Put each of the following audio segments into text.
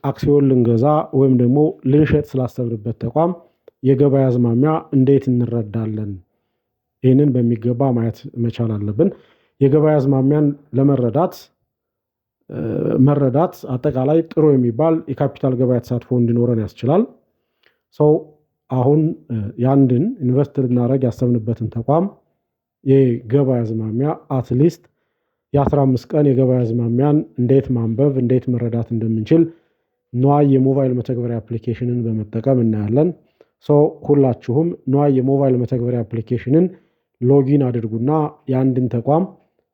አክሲዮን ልንገዛ ወይም ደግሞ ልንሸጥ ስላሰብንበት ተቋም የገበያ አዝማሚያ እንዴት እንረዳለን? ይህንን በሚገባ ማየት መቻል አለብን። የገበያ አዝማሚያን መረዳት አጠቃላይ ጥሩ የሚባል የካፒታል ገበያ ተሳትፎ እንዲኖረን ያስችላል። ሰው አሁን ያንድን ኢንቨስት ልናደርግ ያሰብንበትን ተቋም የገበያ አዝማሚያ አትሊስት የ15 ቀን የገበያ አዝማሚያን እንዴት ማንበብ እንዴት መረዳት እንደምንችል ንዋይ የሞባይል መተግበሪያ አፕሊኬሽንን በመጠቀም እናያለን። ሁላችሁም ንዋይ የሞባይል መተግበሪያ አፕሊኬሽንን ሎጊን አድርጉና የአንድን ተቋም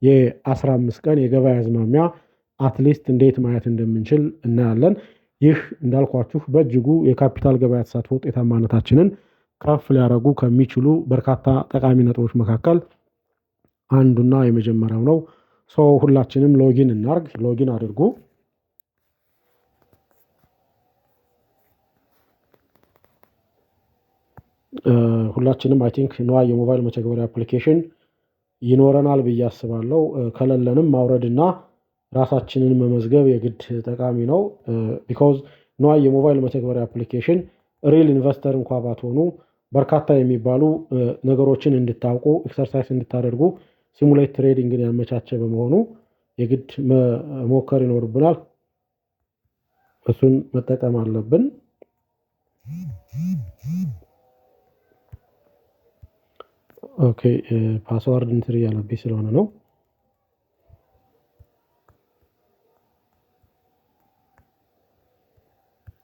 የ15 ቀን የገበያ አዝማሚያ አትሊስት እንዴት ማየት እንደምንችል እናያለን። ይህ እንዳልኳችሁ በእጅጉ የካፒታል ገበያ ተሳትፎ ውጤታማነታችንን ከፍ ሊያደርጉ ከሚችሉ በርካታ ጠቃሚ ነጥቦች መካከል አንዱና የመጀመሪያው ነው። ሁላችንም ሎጊን አድርጉ። ሁላችንም አይ ቲንክ ንዋይ የሞባይል መተግበሪያ አፕሊኬሽን ይኖረናል ብዬ አስባለሁ። ከሌለንም ማውረድና ራሳችንን መመዝገብ የግድ ጠቃሚ ነው። ቢኮዝ ንዋይ የሞባይል መተግበሪያ አፕሊኬሽን ሪል ኢንቨስተር እንኳ ባትሆኑ በርካታ የሚባሉ ነገሮችን እንድታውቁ ኤክሰርሳይዝ እንድታደርጉ ሲሙሌት ትሬዲንግን ያመቻቸ በመሆኑ የግድ መሞከር ይኖርብናል። እሱን መጠቀም አለብን። ኦኬ ፓስዋርድ ኢንትሪ ያለብኝ ስለሆነ ነው።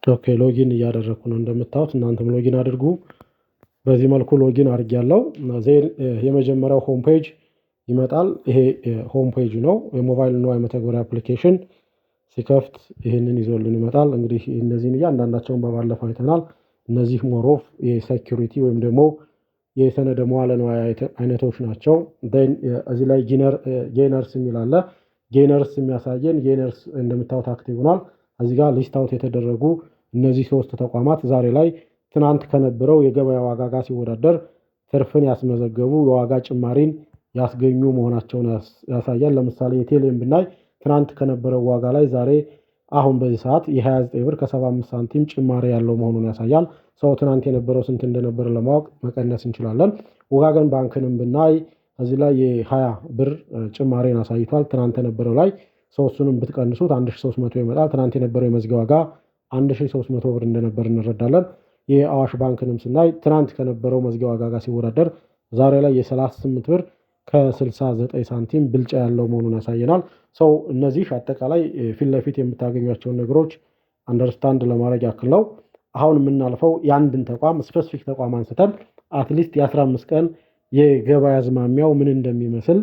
ኦኬ ሎጊን እያደረኩ ነው። እንደምታዩት እናንተም ሎጊን አድርጉ። በዚህ መልኩ ሎጊን አድርጌያለሁ። ዜን የመጀመሪያው ሆም ፔጅ ይመጣል። ይሄ ሆም ፔጅ ነው። የሞባይል ንዋይ መተግበሪያ አፕሊኬሽን ሲከፍት ይህንን ይዞልን ይመጣል። እንግዲህ እነዚህን እያንዳንዳቸውን በባለፈው አይተናል። እነዚህ ሞሮፍ የሴኩሪቲ ወይም ደግሞ የሰነደ መዋለ ንዋይ አይነቶች ናቸው። እዚህ ላይ ጌነርስ የሚል አለ። ጌነርስ የሚያሳየን ጌነርስ እንደምታዩት አክቲቭ ሆኗል። እዚህ ጋር ሊስት አውት የተደረጉ እነዚህ ሶስት ተቋማት ዛሬ ላይ ትናንት ከነበረው የገበያ ዋጋ ጋር ሲወዳደር ትርፍን ያስመዘገቡ የዋጋ ጭማሪን ያስገኙ መሆናቸውን ያሳያል። ለምሳሌ የቴሌን ብናይ ትናንት ከነበረው ዋጋ ላይ ዛሬ አሁን በዚህ ሰዓት የ29 ብር ከ75 ሳንቲም ጭማሪ ያለው መሆኑን ያሳያል። ትናንት የነበረው ስንት እንደነበረ ለማወቅ መቀነስ እንችላለን። ወጋገን ባንክንም ብናይ እዚህ ላይ የ20 ብር ጭማሪን አሳይቷል። ትናንት የነበረው ላይ እሱንም ብትቀንሱት 1300 ይመጣል። ትናንት የነበረው የመዝጊያ ዋጋ 1300 ብር እንደነበር እንረዳለን። የአዋሽ ባንክንም ስናይ ትናንት ከነበረው መዝጊያ ዋጋ ጋር ሲወዳደር ዛሬ ላይ የ38 ብር ከ69 ሳንቲም ብልጫ ያለው መሆኑን ያሳየናል። እነዚህ አጠቃላይ ፊት ለፊት የምታገኟቸውን ነገሮች አንደርስታንድ ለማድረግ ያክል ነው። አሁን የምናልፈው የአንድን ተቋም ስፔሲፊክ ተቋም አንስተን አትሊስት የ15 ቀን የገበያ አዝማሚያው ምን እንደሚመስል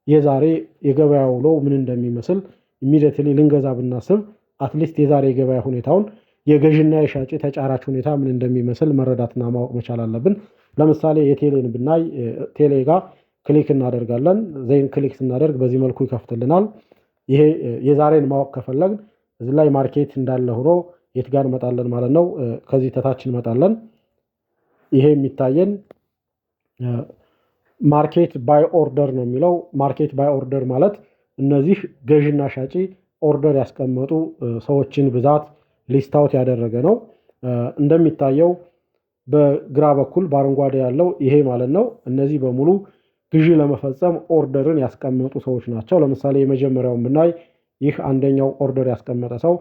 የዛሬ የገበያ ውሎ ምን እንደሚመስል ኢሚዲየትሊ ልንገዛ ብናስብ አትሊስት የዛሬ የገበያ ሁኔታውን የገዥና የሻጭ ተጫራች ሁኔታ ምን እንደሚመስል መረዳትና ማወቅ መቻል አለብን። ለምሳሌ የቴሌን ብናይ ቴሌ ጋር ክሊክ እናደርጋለን። ዜን ክሊክ ስናደርግ በዚህ መልኩ ይከፍትልናል። ይሄ የዛሬን ማወቅ ከፈለግን እዚህ ላይ ማርኬት እንዳለ ሆኖ የት ጋር እንመጣለን ማለት ነው። ከዚህ ተታች እንመጣለን። ይሄ የሚታየን ማርኬት ባይ ኦርደር ነው የሚለው። ማርኬት ባይ ኦርደር ማለት እነዚህ ገዥና ሻጪ ኦርደር ያስቀመጡ ሰዎችን ብዛት ሊስት አውት ያደረገ ነው። እንደሚታየው በግራ በኩል በአረንጓዴ ያለው ይሄ ማለት ነው። እነዚህ በሙሉ ግዢ ለመፈጸም ኦርደርን ያስቀመጡ ሰዎች ናቸው። ለምሳሌ የመጀመሪያውን ብናይ ይህ አንደኛው ኦርደር ያስቀመጠ ሰው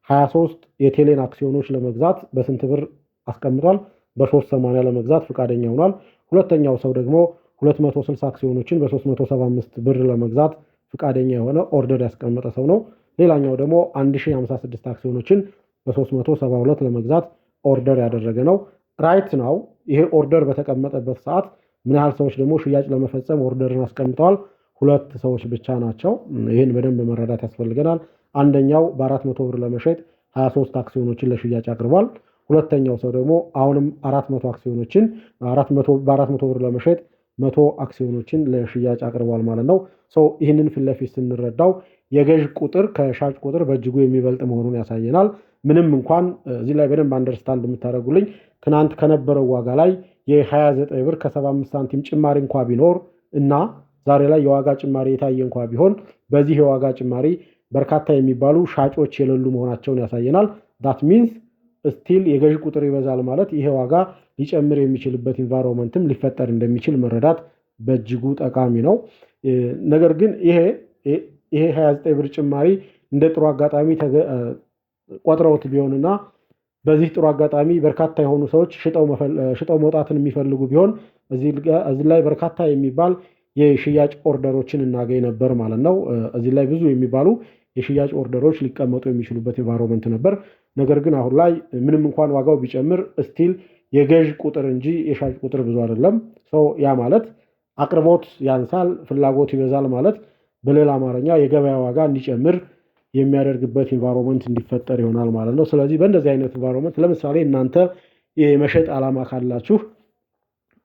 23 የቴሌን አክሲዮኖች ለመግዛት በስንት ብር አስቀምጧል? በ380 ለመግዛት ፈቃደኛ ሆኗል። ሁለተኛው ሰው ደግሞ 260 አክሲዮኖችን በ375 ብር ለመግዛት ፈቃደኛ የሆነ ኦርደር ያስቀመጠ ሰው ነው። ሌላኛው ደግሞ 1056 አክሲዮኖችን በ372 ለመግዛት ኦርደር ያደረገ ነው። ራይት ናው ይሄ ኦርደር በተቀመጠበት ሰዓት ምን ያህል ሰዎች ደግሞ ሽያጭ ለመፈጸም ኦርደርን አስቀምጠዋል? 2 ሰዎች ብቻ ናቸው። ይህን በደንብ መረዳት ያስፈልገናል። አንደኛው በ400 ብር ለመሸጥ 23 አክሲዮኖችን ለሽያጭ አቅርቧል። ሁለተኛው ሰው ደግሞ አሁንም 400 አክሲዮኖችን በ400 ብር ለመሸጥ 100 አክሲዮኖችን ለሽያጭ አቅርቧል ማለት ነው። ይህንን ፊት ለፊት ስንረዳው የገዥ ቁጥር ከሻጭ ቁጥር በእጅጉ የሚበልጥ መሆኑን ያሳየናል። ምንም እንኳን እዚህ ላይ በደንብ አንደርስታንድ የምታደርጉልኝ ትናንት ከነበረው ዋጋ ላይ የ29 ብር ከ75 ሳንቲም ጭማሪ እንኳ ቢኖር እና ዛሬ ላይ የዋጋ ጭማሪ የታየ እንኳ ቢሆን በዚህ የዋጋ ጭማሪ በርካታ የሚባሉ ሻጮች የሌሉ መሆናቸውን ያሳየናል። ዳት ሚንስ ስቲል የገዢ ቁጥር ይበዛል ማለት ይሄ ዋጋ ሊጨምር የሚችልበት ኢንቫይሮንመንትም ሊፈጠር እንደሚችል መረዳት በእጅጉ ጠቃሚ ነው። ነገር ግን ይሄ 29 ብር ጭማሪ እንደ ጥሩ አጋጣሚ ቆጥረውት ቢሆንና በዚህ ጥሩ አጋጣሚ በርካታ የሆኑ ሰዎች ሽጠው መውጣትን የሚፈልጉ ቢሆን እዚህ ላይ በርካታ የሚባል የሽያጭ ኦርደሮችን እናገኝ ነበር ማለት ነው። እዚህ ላይ ብዙ የሚባሉ የሽያጭ ኦርደሮች ሊቀመጡ የሚችሉበት ኢንቫይሮንመንት ነበር። ነገር ግን አሁን ላይ ምንም እንኳን ዋጋው ቢጨምር ስቲል የገዥ ቁጥር እንጂ የሻጭ ቁጥር ብዙ አይደለም። ያ ማለት አቅርቦት ያንሳል፣ ፍላጎት ይበዛል ማለት በሌላ አማርኛ የገበያ ዋጋ እንዲጨምር የሚያደርግበት ኢንቫይሮንመንት እንዲፈጠር ይሆናል ማለት ነው። ስለዚህ በእንደዚህ አይነት ኢንቫይሮንመንት ለምሳሌ እናንተ የመሸጥ ዓላማ ካላችሁ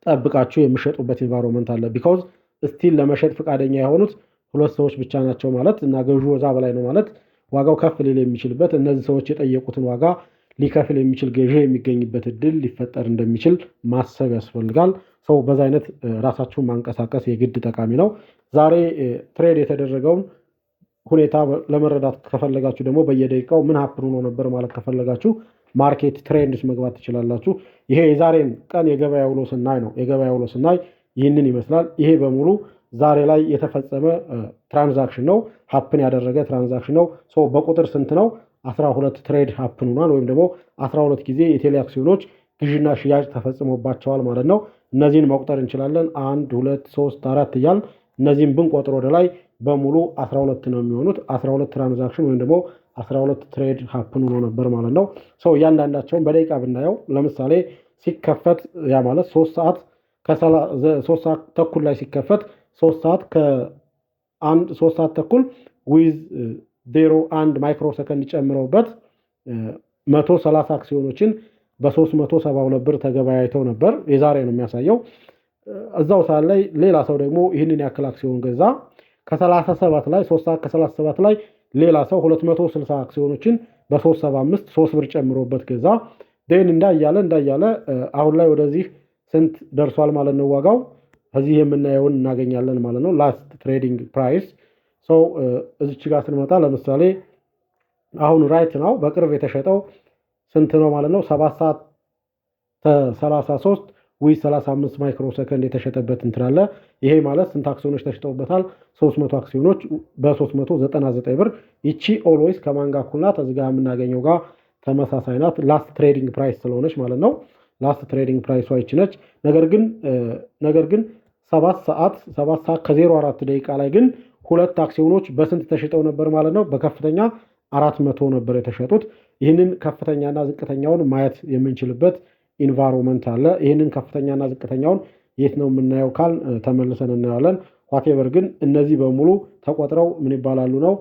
ጠብቃችሁ የሚሸጡበት ኢንቫይሮንመንት አለ። ቢኮዝ ስቲል ለመሸጥ ፈቃደኛ የሆኑት 2 ሰዎች ብቻ ናቸው ማለት እና ገዢው ወዛ በላይ ነው ማለት ዋጋው ከፍ ሊል የሚችልበት እነዚህ ሰዎች የጠየቁትን ዋጋ ሊከፍል የሚችል ገዢ የሚገኝበት እድል ሊፈጠር እንደሚችል ማሰብ ያስፈልጋል። በዛ አይነት ራሳችሁን ማንቀሳቀስ የግድ ጠቃሚ ነው። ዛሬ ትሬድ የተደረገውን ሁኔታ ለመረዳት ከፈለጋችሁ ደግሞ በየደቂቃው ምን ሀፕን ሆኖ ነበር ማለት ከፈለጋችሁ ማርኬት ትሬንድስ መግባት ትችላላችሁ። ይሄ የዛሬን ቀን የገበያ ውሎ ስናይ ነው። የገበያ ውሎ ስናይ ይህንን ይመስላል። ይሄ በሙሉ ዛሬ ላይ የተፈጸመ ትራንዛክሽን ነው፣ ሀፕን ያደረገ ትራንዛክሽን ነው። በቁጥር ስንት ነው? 12 ትሬድ ሀፕን ሆኗል፣ ወይም ደግሞ 12 ጊዜ የቴሌ አክሲዮኖች ግዥና ሽያጭ ተፈጽሞባቸዋል ማለት ነው። እነዚህን መቁጠር እንችላለን። 1 2 3 4 እያል እነዚህን ብንቆጥር ወደ ላይ በሙሉ 12 ነው የሚሆኑት። 12 ትራንዛክሽን ወይም ደግሞ 12 ትሬድ ሀፕን ሆኖ ነበር ማለት ነው። እያንዳንዳቸውን በደቂቃ ብናየው ለምሳሌ ሲከፈት ያ ማለት 3 ሰዓት ተኩል ላይ ሲከፈት 3 ሰዓት ተኩል ዊዝ 0.1 ማይክሮ ሰከንድ ጨምረውበት 130 አክሲዮኖችን በ372 ብር ተገበያይተው ነበር። የዛሬ ነው የሚያሳየው። እዛው ሰዓት ላይ ሌላ ሰው ደግሞ ይህንን ያክል አክሲዮን ገዛ። ከ37 ላይ 3 ሰዓት ከ37 ላይ ሌላ ሰው 260 አክሲዮኖችን በ375 3 ብር ጨምሮበት ገዛ። እንዳያለ አሁን ላይ ወደዚህ ስንት ደርሷል ማለት ነው ዋጋው? እዚህ የምናየውን እናገኛለን ማለት ነው። ላስት ትሬዲንግ ፕራይስ እዚች ጋር ስንመጣ ለምሳሌ አሁን ራይት ነው በቅርብ የተሸጠው ስንት ነው ማለት ነው? 7 ሰዓት 33 ወይ 35 ማይክሮ ሰከንድ የተሸጠበት እንትን አለ። ይሄ ማለት ስንት አክሲዮኖች ተሽጠውበታል? 300 አክሲዮኖች በ399 ብር። ይቺ ኦልዌይስ ከማን ጋር እኩል ናት? እዚህ ጋር የምናገኘው ጋር ተመሳሳይ ናት። ላስት ትሬዲንግ ፕራይስ ስለሆነች ማለት ነው። ላስት ትሬዲንግ ፕራይሷ ይቺ ነች። ነገር ግን 7 ሰዓት ከ04 ደቂቃ ላይ ግን 2 አክሲዮኖች በስንት ተሽጠው ነበር ማለት ነው? በከፍተኛ 400 ነበር የተሸጡት። ይህንን ከፍተኛና ዝቅተኛውን ማየት የምንችልበት ኢንቫይሮንመንት አለ። ይህንን ከፍተኛና ዝቅተኛውን የት ነው የምናየው ካል ተመልሰን እናያለን። ዋቴቨር ግን እነዚህ በሙሉ ተቆጥረው ምን ይባላሉ ነው?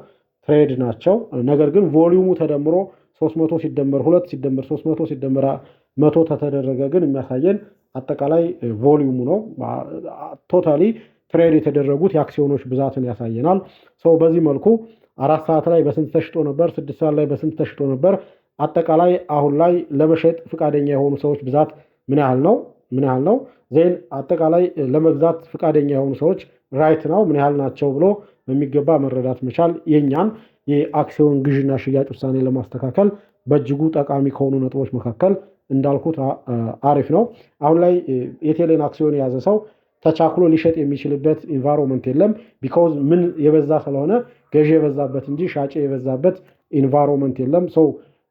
ትሬድ ናቸው። ነገር ግን ቮሊዩሙ ተደምሮ 300 ሲደመር 2 ሲደመር 300 ሲደመር 100 ተተደረገ ግን የሚያሳየን አጠቃላይ ቮሊዩሙ ነው። ቶታሊ ትሬድ የተደረጉት የአክሲዮኖች ብዛትን ያሳየናል። በዚህ መልኩ 4 ሰዓት ላይ በስንት ተሽጦ ነበር? 6 ሰዓት ላይ በስንት ተሽጦ ነበር? አጠቃላይ አሁን ላይ ለመሸጥ ፍቃደኛ የሆኑ ሰዎች ብዛት ምን ያህል ነው? ዜን አጠቃላይ ለመግዛት ፍቃደኛ የሆኑ ሰዎች ራይት ነው ምን ያህል ናቸው ብሎ በሚገባ መረዳት መቻል የኛን የአክሲዮን ግዥና ሽያጭ ውሳኔ ለማስተካከል በእጅጉ ጠቃሚ ከሆኑ ነጥቦች መካከል እንዳልኩት አሪፍ ነው። አሁን ላይ የቴሌን አክሲዮን የያዘ ሰው ተቻክሎ ሊሸጥ የሚችልበት ኢንቫይሮንመንት የለም። ቢኮዝ ምን የበዛ ስለሆነ ገዢ የበዛበት እንጂ ሻጭ የበዛበት ኢንቫይሮንመንት የለም።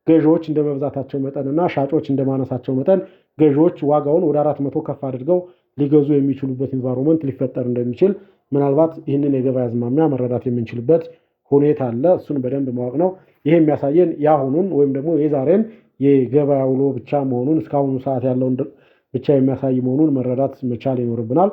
ገዢዎች እንደ መብዛታቸው መጠንና ሻጮች እንደ ማነሳቸው መጠን ገዢዎች ዋጋውን ወደ 400 ከፍ አድርገው ሊገዙ የሚችሉበት ኢንቫይሮንመንት ሊፈጠር እንደሚችል ምናልባት ይህንን የገበያ አዝማሚያ መረዳት የምንችልበት ሁኔታ አለ። እሱን በደንብ ማወቅ ነው። ይሄ የሚያሳየን የአሁኑን ወይም ደግሞ የዛሬን የገበያ ውሎ ብቻ መሆኑን እስካሁኑ ሰዓት ያለውን ብቻ የሚያሳይ መሆኑን መረዳት መቻል ይኖርብናል።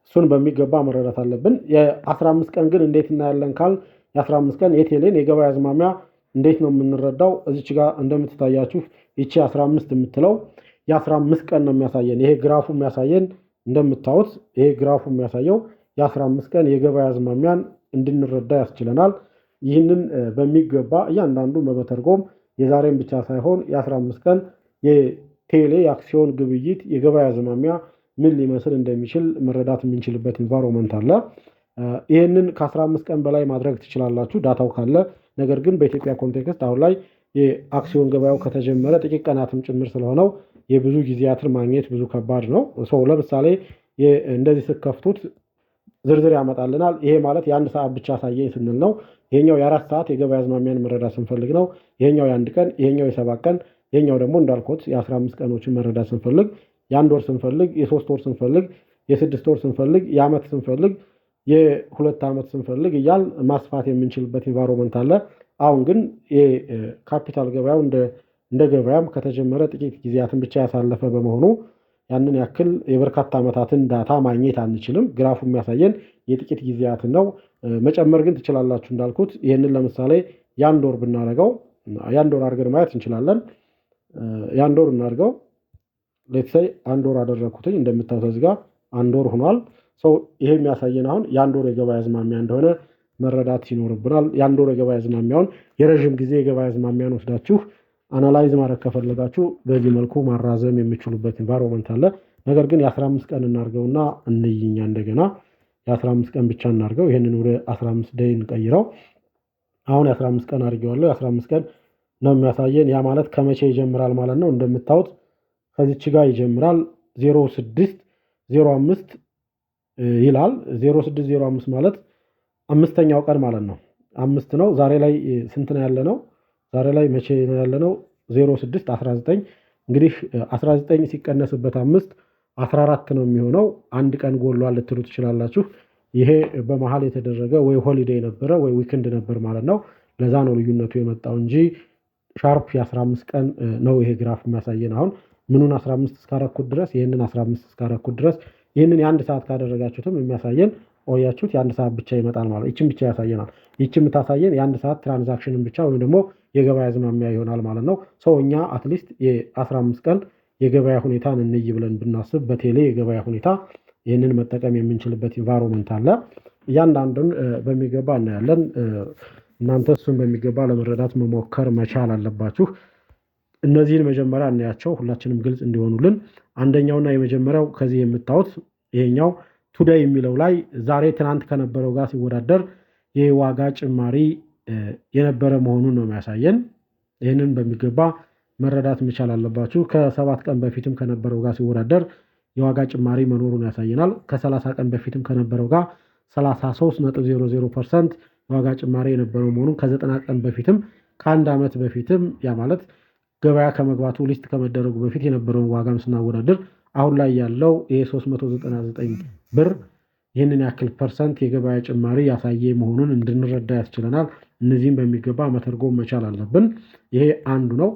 እሱን በሚገባ መረዳት አለብን። የ15 ቀን ግን እንዴት እናያለን ካል የ15 ቀን የቴሌን የገበያ አዝማሚያ እንዴት ነው የምንረዳው? እዚች ጋር እንደምትታያችሁ ይቺ 15 የምትለው የ15 ቀን ነው የሚያሳየን። ይሄ ግራፉ የሚያሳየን እንደምታዩት ይሄ ግራፉ የሚያሳየው የ15 ቀን የገበያ አዝማሚያን እንድንረዳ ያስችለናል። ይህንን በሚገባ እያንዳንዱ በመተርጎም የዛሬን ብቻ ሳይሆን የ15 ቀን የቴሌ የአክሲዮን ግብይት የገበያ አዝማሚያ ምን ሊመስል እንደሚችል መረዳት የምንችልበት ኢንቫይሮንመንት አለ። ይህንን ከ15 ቀን በላይ ማድረግ ትችላላችሁ ዳታው ካለ። ነገር ግን በኢትዮጵያ ኮንቴክስት አሁን ላይ የአክሲዮን ገበያው ከተጀመረ ጥቂት ቀናትም ጭምር ስለሆነው የብዙ ጊዜያትን ማግኘት ብዙ ከባድ ነው። ለምሳሌ እንደዚህ ስትከፍቱት ዝርዝር ያመጣልናል። ይሄ ማለት የአንድ ሰዓት ብቻ አሳየኝ ስንል ነው። ይሄኛው የ4 ሰዓት የገበያ አዝማሚያን መረዳት ስንፈልግ ነው። ይሄኛው የ1 ቀን፣ ይሄኛው የ7 ቀን፣ ይሄኛው ደግሞ እንዳልኩት የ15 ቀኖችን መረዳት ስንፈልግ፣ የ1 ወር ስንፈልግ፣ የ3 ወር ስንፈልግ፣ የ6 ወር ስንፈልግ፣ የዓመት ስንፈልግ፣ የ2 ዓመት ስንፈልግ እያል ማስፋት የምንችልበት ኢንቫይሮንመንት አለ። አሁን ግን የካፒታል ገበያው እንደ ገበያም ከተጀመረ ጥቂት ጊዜያትን ብቻ ያሳለፈ በመሆኑ ያንን ያክል የበርካታ ዓመታትን ዳታ ማግኘት አንችልም። ግራፉ የሚያሳየን የጥቂት ጊዜያትን ነው። መጨመር ግን ትችላላችሁ እንዳልኩት። ይህንን ለምሳሌ የ1 ወር ብናደርገው የ1 ወር አድርገን ማየት እንችላለን። የ1 ወር እናድርገው። ሌትሳይ 1 ወር አደረግኩትኝ። እንደምታዩት እዚህ ጋር 1 ወር ሆኗል። ይሄ የሚያሳየን አሁን የ1 ወር የገበያ አዝማሚያ እንደሆነ መረዳት ይኖርብናል። የ1 ወር የገበያ አዝማሚያውን የረዥም ጊዜ የገበያ አዝማሚያን ወስዳችሁ አናላይዝ ማድረግ ከፈለጋችሁ በዚህ መልኩ ማራዘም የሚችሉበት ኢንቫይሮንመንት አለ። ነገር ግን የ15 ቀን እናድርገውና እንይኛ እንደገና የ15 ቀን ብቻ እናድርገው። ይህንን ወደ 15 ዴይ እንቀይረው። አሁን የ15 ቀን አድርጌዋለሁ። የ15 ቀን ነው የሚያሳየን። ያ ማለት ከመቼ ይጀምራል ማለት ነው። እንደምታዩት ከዚች ጋር ይጀምራል 0605 ይላል። 0605 ማለት አምስተኛው ቀን ማለት ነው። 5 ነው። ዛሬ ላይ ስንት ነው ያለ ነው? ዛሬ ላይ መቼ ነው ያለ ነው? 06 19 እንግዲህ 19 ሲቀነስበት 5 14 ነው የሚሆነው። አንድ ቀን ጎሏል ልትሉ ትችላላችሁ። ይሄ በመሃል የተደረገ ወይ ሆሊዴይ ነበረ ወይ ዊክንድ ነበር ማለት ነው። ለዛ ነው ልዩነቱ የመጣው እንጂ ሻርፕ የ15 ቀን ነው ይሄ ግራፍ የሚያሳየን። አሁን ምኑን 15 እስካረኩት ድረስ ይህንን 15 እስካረኩት ድረስ ይህንን የ1 ሰዓት ካደረጋችሁትም የሚያሳየን ቆያችሁት የ1 ሰዓት ብቻ ይመጣል ማለት ይችን ብቻ ያሳየናል። ይችን የምታሳየን የ1 ሰዓት ትራንዛክሽንን ብቻ ወይም ደግሞ የገበያ አዝማሚያ ይሆናል ማለት ነው። እኛ አትሊስት የ15 ቀን የገበያ ሁኔታን እንይ ብለን ብናስብ በቴሌ የገበያ ሁኔታ ይህንን መጠቀም የምንችልበት ኢንቫይሮንመንት አለ። እያንዳንዱን በሚገባ እናያለን። እናንተ እሱን በሚገባ ለመረዳት መሞከር መቻል አለባችሁ። እነዚህን መጀመሪያ እናያቸው ሁላችንም ግልጽ እንዲሆኑልን። አንደኛውና የመጀመሪያው ከዚህ የምታዩት ይሄኛው ቱዴይ የሚለው ላይ ዛሬ ትናንት ከነበረው ጋር ሲወዳደር የዋጋ ጭማሪ የነበረ መሆኑን ነው የሚያሳየን። ይህንን በሚገባ መረዳት መቻል አለባችሁ። ከ7 ቀን በፊትም ከነበረው ጋር ሲወዳደር የዋጋ ጭማሪ መኖሩን ያሳየናል። ከ30 ቀን በፊትም ከነበረው ጋር 33.00% የዋጋ ጭማሪ የነበረው መሆኑን፣ ከ90 ቀን በፊትም ከአንድ ዓመት በፊትም ያ ማለት ገበያ ከመግባቱ ሊስት ከመደረጉ በፊት የነበረውን ዋጋም ስናወዳድር አሁን ላይ ያለው የ399 ብር ይህንን ያክል ፐርሰንት የገበያ ጭማሪ ያሳየ መሆኑን እንድንረዳ ያስችለናል። እነዚህም በሚገባ መተርጎም መቻል አለብን። ይሄ አንዱ ነው።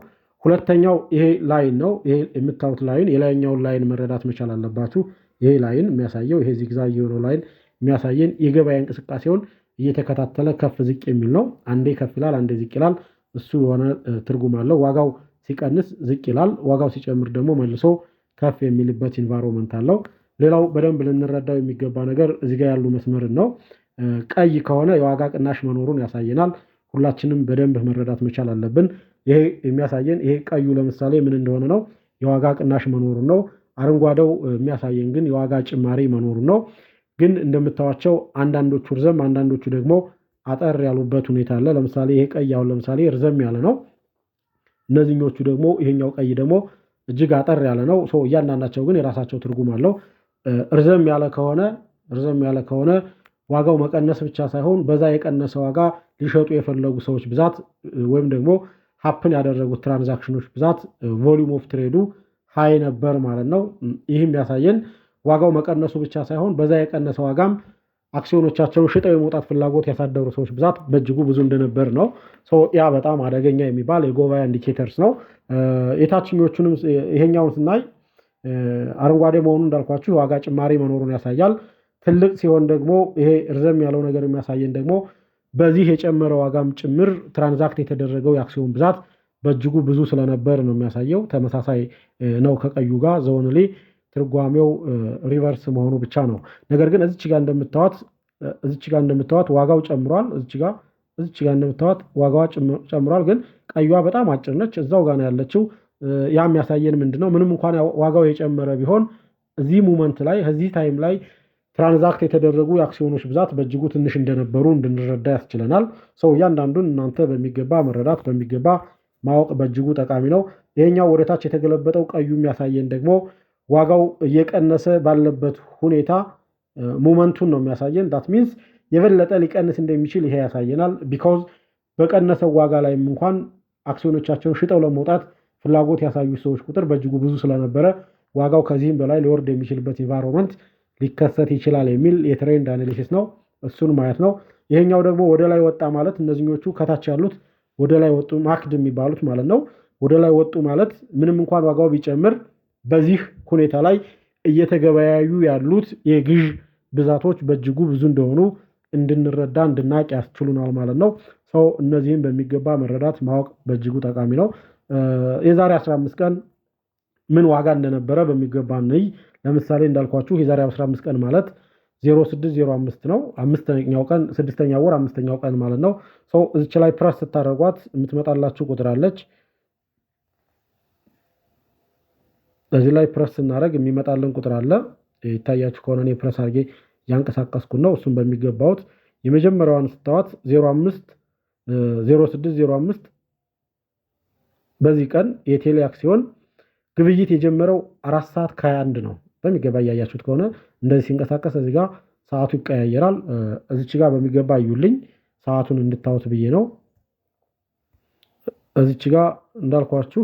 ሁለተኛው ይሄ ላይን ነው። ይሄ የምታዩት ላይን የላይኛውን ላይን መረዳት መቻል አለባችሁ። ይሄ ላይን የሚያሳየው ይሄ ዚግዛግ የሆነው ላይን የሚያሳየን የገበያ እንቅስቃሴውን እየተከታተለ ከፍ ዝቅ የሚል ነው። አንዴ ከፍ ይላል፣ አንዴ ዝቅ ይላል። እሱ የሆነ ትርጉም አለው። ዋጋው ሲቀንስ ዝቅ ይላል፣ ዋጋው ሲጨምር ደግሞ መልሶ ከፍ የሚልበት ኢንቫይሮንመንት አለው። ሌላው በደንብ ልንረዳው የሚገባ ነገር እዚህ ጋር ያሉ መስመርን ነው። ቀይ ከሆነ የዋጋ ቅናሽ መኖሩን ያሳየናል። ሁላችንም በደንብ መረዳት መቻል አለብን። ይሄ የሚያሳየን ይሄ ቀዩ ለምሳሌ ምን እንደሆነ ነው? የዋጋ ቅናሽ መኖሩን ነው። አረንጓዴው የሚያሳየን ግን የዋጋ ጭማሪ መኖሩን ነው። ግን እንደምታዋቸው አንዳንዶቹ ርዘም አንዳንዶቹ ደግሞ አጠር ያሉበት ሁኔታ አለ። ለምሳሌ ይሄ ቀይ አሁን ለምሳሌ ርዘም ያለ ነው። እነዚህኞቹ ደግሞ ይሄኛው ቀይ ደግሞ እጅግ አጠር ያለ ነው። እያንዳንዳቸው ግን የራሳቸው ትርጉም አለው። ርዘም ያለ ከሆነ ዋጋው መቀነስ ብቻ ሳይሆን በዛ የቀነሰ ዋጋ ሊሸጡ የፈለጉ ሰዎች ብዛት ወይም ደግሞ ሀፕን ያደረጉት ትራንዛክሽኖች ብዛት ቮሊዩም ኦፍ ትሬዱ ሃይ ነበር ማለት ነው። ይህም ያሳየን ዋጋው መቀነሱ ብቻ ሳይሆን በዛ የቀነሰ ዋጋም አክሲዮኖቻቸውን ሽጠው የመውጣት ፍላጎት ያሳደሩ ሰዎች ብዛት በእጅጉ ብዙ እንደነበር ነው። ያ በጣም አደገኛ የሚባል የገበያ ኢንዲኬተርስ ነው። የታችኞቹንም ይሄኛውን ስናይ አረንጓዴ መሆኑን እንዳልኳችሁ የዋጋ ጭማሪ መኖሩን ያሳያል። ትልቅ ሲሆን ደግሞ ይሄ ርዘም ያለው ነገር የሚያሳየን ደግሞ በዚህ የጨመረ ዋጋም ጭምር ትራንዛክት የተደረገው የአክሲዮን ብዛት በእጅጉ ብዙ ስለነበር ነው የሚያሳየው። ተመሳሳይ ነው ከቀዩ ጋር ዘወንሊ ትርጓሜው ሪቨርስ መሆኑ ብቻ ነው። ነገር ግን እዚች ጋር እንደምታዩት ዋጋው ጨምሯል። እዚች ጋር እንደምታዩት ዋጋዋ ጨምሯል። ግን ቀዩዋ በጣም አጭር ነች፣ እዛው ጋር ነው ያለችው። ያ የሚያሳየን ምንድነው? ምንም እንኳን ዋጋው የጨመረ ቢሆን እዚህ ሞመንት ላይ እዚህ ታይም ላይ ትራንዛክት የተደረጉ የአክሲዮኖች ብዛት በእጅጉ ትንሽ እንደነበሩ እንድንረዳ ያስችለናል። ሰው እያንዳንዱን እናንተ በሚገባ መረዳት በሚገባ ማወቅ በእጅጉ ጠቃሚ ነው። ይሄኛው ወደታች የተገለበጠው ቀዩ የሚያሳየን ደግሞ ዋጋው እየቀነሰ ባለበት ሁኔታ ሞመንቱን ነው የሚያሳየን። ዳት ሚንስ የበለጠ ሊቀንስ እንደሚችል ይሄ ያሳየናል። ቢካውዝ በቀነሰው ዋጋ ላይም እንኳን አክሲዮኖቻቸውን ሽጠው ለመውጣት ፍላጎት ያሳዩ ሰዎች ቁጥር በእጅጉ ብዙ ስለነበረ ዋጋው ከዚህም በላይ ሊወርድ የሚችልበት ኢንቫይሮንመንት ሊከሰት ይችላል የሚል የትሬንድ አናሊሲስ ነው። እሱን ማየት ነው። ይሄኛው ደግሞ ወደ ላይ ወጣ ማለት እነዚህኞቹ ከታች ያሉት ወደ ላይ ወጡ ማክድ የሚባሉት ማለት ነው። ወደ ላይ ወጡ ማለት ምንም እንኳን ዋጋው ቢጨምር በዚህ ሁኔታ ላይ እየተገበያዩ ያሉት የግዥ ብዛቶች በእጅጉ ብዙ እንደሆኑ እንድንረዳ እንድናቅ ያስችሉናል ማለት ነው። ሰው እነዚህን በሚገባ መረዳት ማወቅ በእጅጉ ጠቃሚ ነው። የዛሬ 15 ቀን ምን ዋጋ እንደነበረ በሚገባ እንይ። ለምሳሌ እንዳልኳችሁ የዛሬ 15 ቀን ማለት 0605 ነው። አምስተኛው ቀን 6ኛው ወር 5ኛው ቀን ማለት ነው። ሰው እዚች ላይ ፕረስ ስታደርጓት የምትመጣላችሁ ቁጥር አለች። እዚህ ላይ ፕረስ ስናደርግ የሚመጣልን ቁጥር አለ። ይታያችሁ ከሆነ እኔ ፕረስ አድርጌ ያንቀሳቀስኩት ነው። እሱም በሚገባውት የመጀመሪያዋን ስታዋት 0605 በዚህ ቀን የቴሌ አክሲዮን ግብይት የጀመረው 4 ሰዓት ከ21 ነው። በሚገባ እያያችሁት ከሆነ እንደዚህ ሲንቀሳቀስ እዚህ ጋር ሰዓቱ ይቀያየራል። እዚች ጋር በሚገባ እዩልኝ ሰዓቱን እንድታዩት ብዬ ነው። እዚች ጋር እንዳልኳችሁ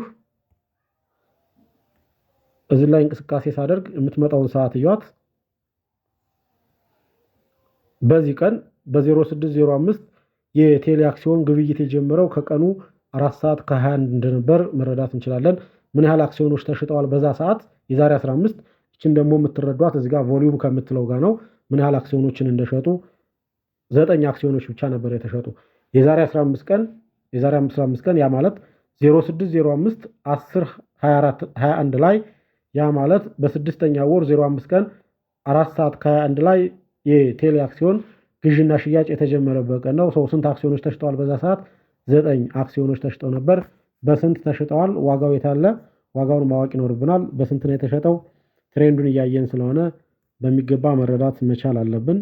እዚህ ላይ እንቅስቃሴ ሳደርግ የምትመጣውን ሰዓት እዩት። በዚህ ቀን በ0605 የቴሌ አክሲዮን ግብይት የጀመረው ከቀኑ 4 ሰዓት ከ21 እንደነበር መረዳት እንችላለን። ምን ያህል አክሲዮኖች ተሽጠዋል በዛ ሰዓት የዛሬ 15። እችን ደግሞ የምትረዷት እዚህ ጋር ቮሊዩም ከምትለው ጋር ነው። ምን ያህል አክሲዮኖችን እንደሸጡ 9 አክሲዮኖች ብቻ ነበር የተሸጡ። የዛሬ 15 ቀን ያ ማለት 0605 10 24 21 ላይ ያ ማለት በስድስተኛ ወር 05 ቀን 4 ሰዓት ከ21 ላይ የቴሌ አክሲዮን ግዥና ሽያጭ የተጀመረበት ቀን ነው። ሰው ስንት አክሲዮኖች ተሽጠዋል በዛ ሰዓት? 9 አክሲዮኖች ተሽጠው ነበር። በስንት ተሽጠዋል? ዋጋው የታለ? ዋጋውን ማወቅ ይኖርብናል። በስንት ነው የተሸጠው? ትሬንዱን እያየን ስለሆነ በሚገባ መረዳት መቻል አለብን።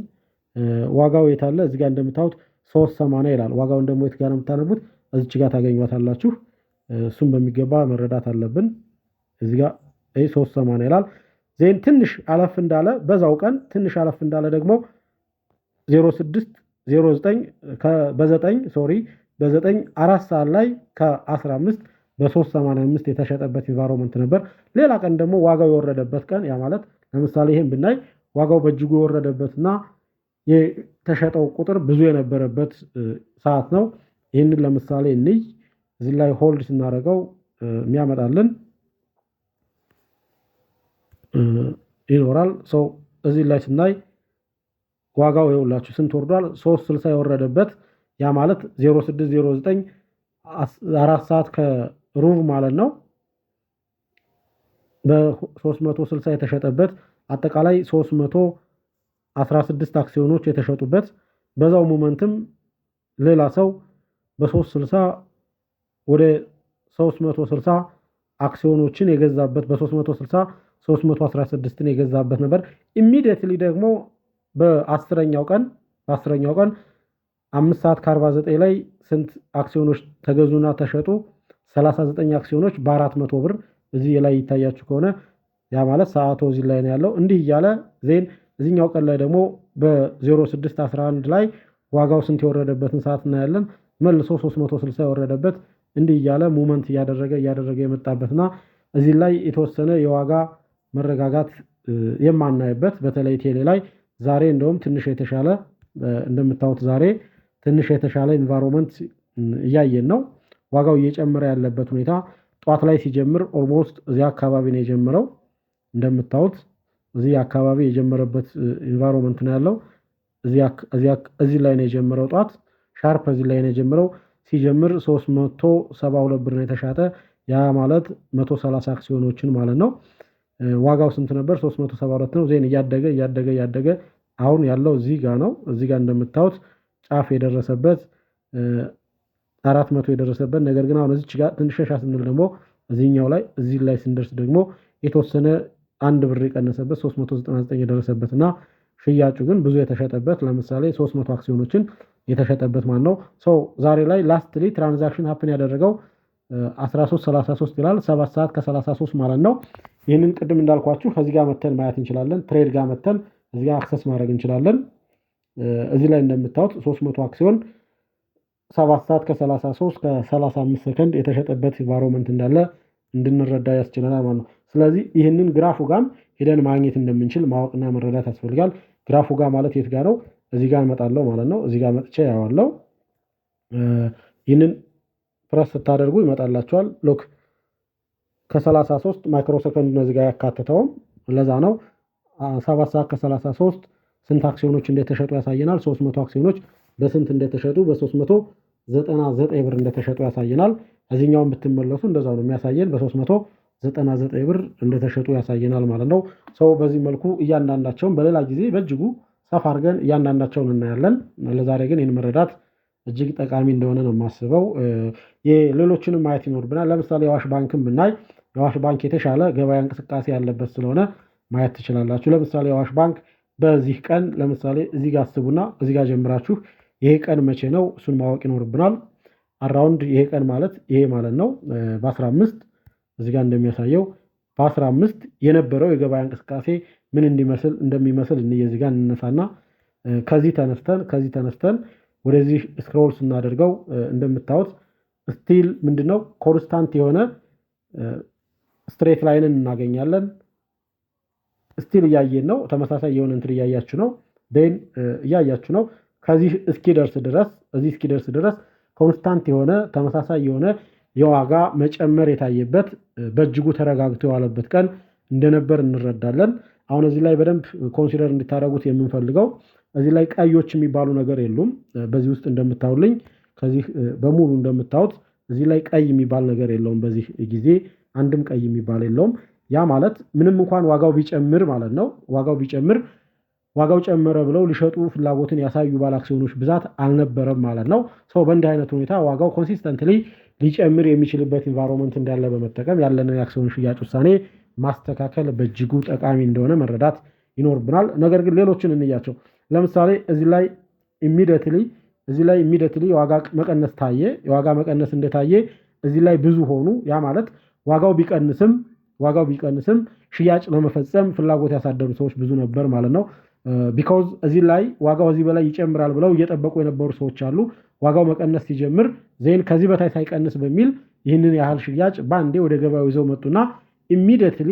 ዋጋው የታለ? እዚህ ጋር እንደምታዩት 380 ይላል። ዋጋውን ደግሞ የት ጋር ነው የምታነቡት? እዚች ጋር ታገኙታላችሁ። እሱም በሚገባ መረዳት አለብን። እዚህ ጋር 380 ይላል። ዜን ትንሽ አለፍ እንዳለ በዛው ቀን ትንሽ አለፍ እንዳለ ደግሞ 0609 በ9 4 ሰዓት ላይ ከ15 በ385 የተሸጠበት ኢንቫይሮንመንት ነበር። ሌላ ቀን ደግሞ ዋጋው የወረደበት ቀን ያ ማለት ለምሳሌ ይሄን ብናይ ዋጋው በእጅጉ የወረደበትና የተሸጠው ቁጥር ብዙ የነበረበት ሰዓት ነው። ይህንን ለምሳሌ እንይ። እዚህ ላይ ሆልድ ስናደርገው የሚያመጣልን ይኖራል። ሰው እዚህ ላይ ስናይ ዋጋው ይኸውላችሁ ስንት ወርዷል? 360 የወረደበት ያ ማለት 0609 4 ሰዓት ከሩብ ማለት ነው። በ360 የተሸጠበት አጠቃላይ 316 አክሲዮኖች የተሸጡበት በዛው ሞመንትም ሌላ ሰው በ360 ወደ 360 አክሲዮኖችን የገዛበት በ360 316ን የገዛበት ነበር። ኢሚዲየትሊ ደግሞ በ10ኛው ቀን 5 ሰዓት ከ49 ላይ ስንት አክሲዮኖች ተገዙና ተሸጡ? 39 አክሲዮኖች በ400 ብር እዚህ ላይ ይታያችሁ ከሆነ ያ ማለት ሰዓቱ እዚህ ላይ ነው ያለው። እንዲህ እያለ ዜን እዚህኛው ቀን ላይ ደግሞ በ0611 ላይ ዋጋው ስንት የወረደበትን ሰዓት እናያለን። መልሶ 360 የወረደበት እንዲህ እያለ ሙቭመንት እያደረገ የመጣበትና እዚህ ላይ የተወሰነ የዋጋ መረጋጋት የማናይበት በተለይ ቴሌ ላይ ዛሬ እንደውም ትንሽ የተሻለ እንደምታዩት ዛሬ ትንሽ የተሻለ ኢንቫይሮንመንት እያየን ነው። ዋጋው እየጨመረ ያለበት ሁኔታ ጧት ላይ ሲጀምር ኦልሞስት እዚህ አካባቢ ነው የጀመረው። እንደምታዩት እዚህ አካባቢ የጀመረበት ኢንቫይሮንመንት ነው ያለው። እዚህ ላይ ነው የጀመረው ጧት ሻርፕ እዚህ ላይ ነው የጀመረው። ሲጀምር 372 ብር ነው የተሻጠ። ያ ማለት 130 አክሲዮኖችን ማለት ነው። ዋጋው ስንት ነበር? 372 ነው። ዜን እያደገ አሁን ያለው እዚህ ጋር ነው። እዚህ ጋር እንደምታዩት ጫፍ የደረሰበት 400 የደረሰበት ነገር ግን አሁን እዚች ጋር ትንሽ ሻሻ ስንል ደግሞ እዚህኛው ላይ እዚህ ላይ ስንደርስ ደግሞ የተወሰነ 1 ብር የቀነሰበት 399 የደረሰበትና ሽያጩ ግን ብዙ የተሸጠበት ለምሳሌ 300 አክሲዮኖችን የተሸጠበት ማለት ነው። ዛሬ ላይ ላስትሊ ትራንዛክሽን ሀፕን ያደረገው 13:33 ይላል 7 ሰዓት ከ33 ማለት ነው። ይህንን ቅድም እንዳልኳችሁ ከዚህ ጋር መተን ማየት እንችላለን። ትሬድ ጋር መተን እዚህ ጋር አክሰስ ማድረግ እንችላለን። እዚህ ላይ እንደምታዩት 300 አክሲዮን 7 ሰዓት ከ33 ከ35 ሰከንድ የተሸጠበት ኢንቫይሮንመንት እንዳለ እንድንረዳ ያስችለናል ማለት ነው። ስለዚህ ይህንን ግራፉ ጋር ሄደን ማግኘት እንደምንችል ማወቅና መረዳት ያስፈልጋል። ግራፉ ጋር ማለት የት ጋር ነው? እዚህ ጋር እመጣለሁ ማለት ነው። እዚህ ጋር መጥቼ ያዋለው ይህንን ፕረስ ስታደርጉ ይመጣላችኋል። ሎክ ከ33 ማይክሮ ሰከንድ ነው እዚህ ጋር ያካተተውም ለዛ ነው 7 ሰዓት ከ33 ስንት አክሲዮኖች እንደተሸጡ ያሳየናል። 300 አክሲዮኖች በስንት እንደተሸጡ በ399 ብር እንደተሸጡ ያሳየናል። እዚህኛውን ብትመለሱ እንደዛው ነው የሚያሳየን በ399 ብር እንደተሸጡ ያሳየናል ማለት ነው። በዚህ መልኩ እያንዳንዳቸውን በሌላ ጊዜ በእጅጉ ሰፋ አድርገን እያንዳንዳቸውን እናያለን። ለዛሬ ግን ይህን መረዳት እጅግ ጠቃሚ እንደሆነ ነው የማስበው። ሌሎችንም ማየት ይኖርብናል። ለምሳሌ የአዋሽ ባንክን ብናይ የአዋሽ ባንክ የተሻለ ገበያ እንቅስቃሴ ያለበት ስለሆነ ማየት ትችላላችሁ። ለምሳሌ የአዋሽ ባንክ በዚህ ቀን ለምሳሌ እዚህ ጋር አስቡና እዚህ ጋር ጀምራችሁ ይሄ ቀን መቼ ነው እሱን ማወቅ ይኖርብናል። አራውንድ ይሄ ቀን ማለት ይሄ ማለት ነው በ15 እዚህ ጋር እንደሚያሳየው በ15 የነበረው የገበያ እንቅስቃሴ ምን እንደሚመስል እዚህ ጋር እንነሳና ከዚህ ተነስተን ወደዚህ ስክሮል ስናደርገው እንደምታዩት ስቲል ምንድነው ኮንስታንት የሆነ ስትሬት ላይንን እናገኛለን። ስቲል እያየን ነው። ተመሳሳይ የሆነ እንትን እያያችሁ ነው። እያያችሁ ነው። ከዚህ እስኪደርስ ድረስ ኮንስታንት የሆነ ተመሳሳይ የሆነ የዋጋ መጨመር የታየበት በእጅጉ ተረጋግቶ የዋለበት ቀን እንደነበር እንረዳለን። አሁን እዚህ ላይ በደንብ ኮንሲደር እንድታደርጉት የምንፈልገው እዚህ ላይ ቀዮች የሚባሉ ነገር የሉም። በዚህ ውስጥ እንደምታዩልኝ ከዚህ በሙሉ እንደምታዩት እዚህ ላይ ቀይ የሚባል ነገር የለውም። በዚህ ጊዜ አንድም ቀይ የሚባል የለውም። ያ ማለት ምንም እንኳን ዋጋው ቢጨምር ማለት ነው ዋጋው ጨመረ ብለው ሊሸጡ ፍላጎትን ያሳዩ ባለ አክሲዮኖች ብዛት አልነበረም ማለት ነው። በእንዲህ አይነት ሁኔታ ዋጋው ኮንሲስተንትሊ ሊጨምር የሚችልበት ኢንቫይሮንመንት እንዳለ በመጠቀም ያለንን የአክሲዮን ሽያጭ ውሳኔ ማስተካከል በእጅጉ ጠቃሚ እንደሆነ መረዳት ይኖርብናል። ነገር ግን ሌሎችን እንያቸው። ለምሳሌ እዚህ ላይ ኢሚዲየትሊ የዋጋ መቀነስ ታየ። የዋጋ መቀነስ እንደታየ እዚህ ላይ ብዙ ሆኑ። ያ ማለት ዋጋው ቢቀንስም ሽያጭ ለመፈጸም ፍላጎት ያሳደሩ ሰዎች ብዙ ነበር ማለት ነው። ቢኮዝ እዚህ ላይ ዋጋው እዚህ በላይ ይጨምራል ብለው እየጠበቁ የነበሩ ሰዎች አሉ። ዋጋው መቀነስ ሲጀምር ዜን ከዚህ በታይ ሳይቀንስ በሚል ይህንን ያህል ሽያጭ ባንዴ ወደ ገበያው ይዘው መጡና ኢሚዲየትሊ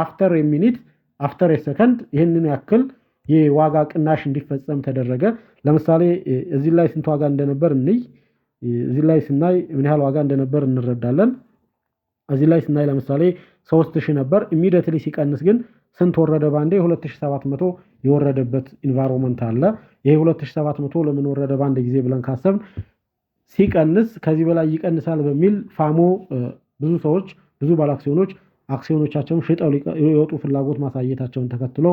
አፍተር ሚኒት አፍተር ሰከንድ ይህንን ያክል የዋጋ ቅናሽ እንዲፈጸም ተደረገ። ለምሳሌ እዚህ ላይ ስንት ዋጋ እንደነበር እዚህ ላይ ስናይ ምን ያህል ዋጋ እንደነበር እንረዳለን። እዚህ ላይ ስናይ ለምሳሌ 3000 ነበር። ኢሚዲየትሊ ሲቀንስ ግን ስንት ወረደ? ባንዴ 2700 የወረደበት ኢንቫይሮንመንት አለ። ይሄ 2700 ለምን ወረደ ባንድ ጊዜ ብለን ካሰብን ሲቀንስ ከዚህ በላይ ይቀንሳል በሚል ፋሞ ብዙ ባለ አክሲዮኖች አክሲዮኖቻቸውን ሽጠው ሊወጡ ፍላጎት ማሳየታቸውን ተከትሎ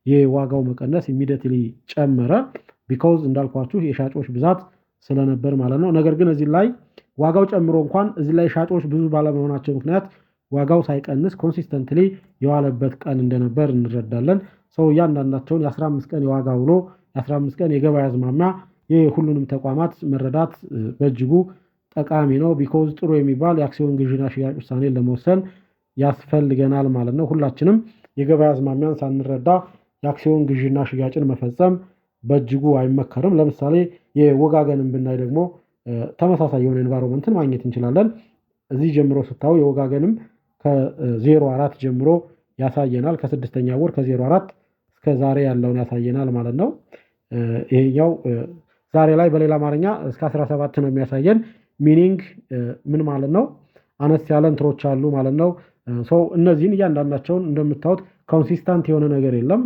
የዋጋው መቀነስ ኢሚዲየትሊ ጨመረ። ቢኮዝ እንዳልኳችሁ የሻጮች ብዛት ስለነበር ማለት ነው። ነገር ግን እዚህ ላይ ዋጋው ጨምሮ እንኳን እዚህ ላይ ሻጮች ብዙ ባለመሆናቸው ምክንያት ዋጋው ሳይቀንስ ኮንሲስተንትሊ የዋለበት ቀን እንደነበር እንረዳለን። እያንዳንዳቸውን የ15 ቀን የዋጋ ውሎ የ15 ቀን የገበያ አዝማሚያ የሁሉንም ተቋማት መረዳት በእጅጉ ጠቃሚ ነው። ቢኮዝ ጥሩ የሚባል የአክሲዮን ግዥና ሽያጭ ውሳኔን ለመወሰን ያስፈልገናል ማለት ነው። ሁላችንም የገበያ አዝማሚያን ሳንረዳ የአክሲዮን ግዥና ሽያጭን መፈጸም በእጅጉ አይመከርም። ለምሳሌ የወጋገንን ብናይ ደግሞ ተመሳሳይ የሆነ ኤንቫይሮንመንትን ማግኘት እንችላለን። እዚህ ጀምሮ ስታዩ የወጋገንም ከ04 ጀምሮ ያሳየናል። ከ6ኛ ወር ከ04 እስከ ዛሬ ያለውን ያሳየናል ማለት ነው። ይሄኛው ዛሬ ላይ በሌላ አማርኛ እስከ 17 ነው የሚያሳየን። ሚኒንግ ምን ማለት ነው? አነስ ያለ እንትሮች አሉ ማለት ነው። እነዚህን እያንዳንዳቸውን እንደምታዩት ኮንሲስታንት የሆነ ነገር የለም።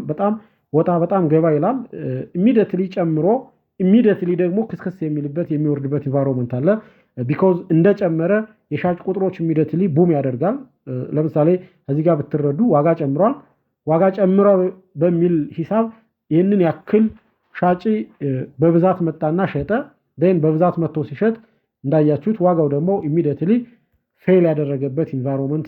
በጣም ገባ ይላል። ኢሚዲየትሊ ጨምሮ ኢሚዲየትሊ ደግሞ ክስክስ የሚልበት የሚወርድበት ኢንቫይሮንመንት አለ። ቢኮዝ እንደጨመረ የሻጭ ቁጥሮች ኢሚዲየትሊ ቡም ያደርጋል። ለምሳሌ እዚህ ጋር ብትረዱ ዋጋ ጨምሯል። ዋጋ ጨምሯል በሚል ሂሳብ ይህንን ያክል ሻጪ በብዛት መጣና ሸጠ። በብዛት መጥቶ ሲሸጥ እንዳያችሁት ዋጋው ደግሞ ኢሚዲየትሊ ፌል ያደረገበት ኢንቫይሮንመንት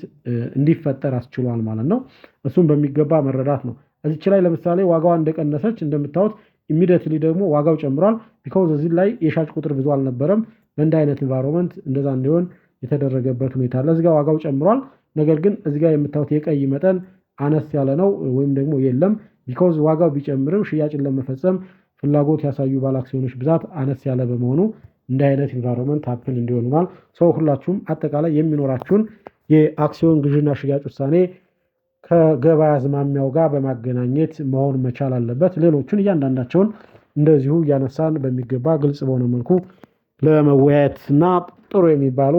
እንዲፈጠር አስችሏል ማለት ነው። እሱም በሚገባ መረዳት ነው። እዚች ላይ ለምሳሌ ዋጋዋ እንደቀነሰች እንደምታዩት ኢሚዲየትሊ ደግሞ ዋጋው ጨምሯል። ቢኮዝ እዚህ ላይ የሻጭ ቁጥር ብዙ አልነበረም። በእንደ አይነት ኢንቫይሮንመንት እንደዛ እንዲሆን የተደረገበት ሁኔታ አለ። እዚህ ጋር ዋጋው ጨምሯል። ነገር ግን እዚህ ጋር የምታዩት የቀይ መጠን አነስ ያለ ነው ወይም ደግሞ የለም። ቢኮዝ ዋጋው ቢጨምርም ሽያጭን ለመፈጸም ፍላጎት ያሳዩ ባለ አክሲዮኖች ብዛት አነስ ያለ በመሆኑ እንደ አይነት ኢንቫይሮንመንት ሀፕን እንዲሆኑናል። ሰው ሁላችሁም አጠቃላይ የሚኖራችሁን የአክሲዮን ግዥና ሽያጭ ውሳኔ ከገበያ አዝማሚያው ጋር በማገናኘት መሆን መቻል አለበት። ሌሎቹን እያንዳንዳቸውን እንደዚሁ እያነሳን በሚገባ ግልጽ በሆነ መልኩ ለመወያየትና ጥሩ የሚባሉ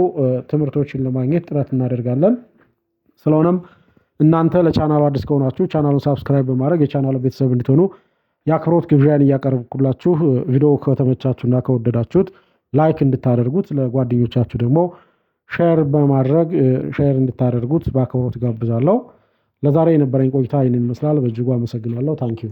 ትምህርቶችን ለማግኘት ጥረት እናደርጋለን። ስለሆነም እናንተ ለቻናሉ አዲስ ከሆናችሁ ቻናሉን ሳብስክራይብ በማድረግ የቻናሉ ቤተሰብ እንድትሆኑ የአክብሮት ግብዣን እያቀረብኩላችሁ ቪዲዮ ከተመቻችሁና ከወደዳችሁት ላይክ እንድታደርጉት ለጓደኞቻችሁ ደግሞ ሼር በማድረግ ሼር እንድታደርጉት በአክብሮት ጋብዛለሁ። ለዛሬ የነበረኝ ቆይታ ይህንን ይመስላል። በእጅጉ አመሰግናለሁ። ታንኪዩ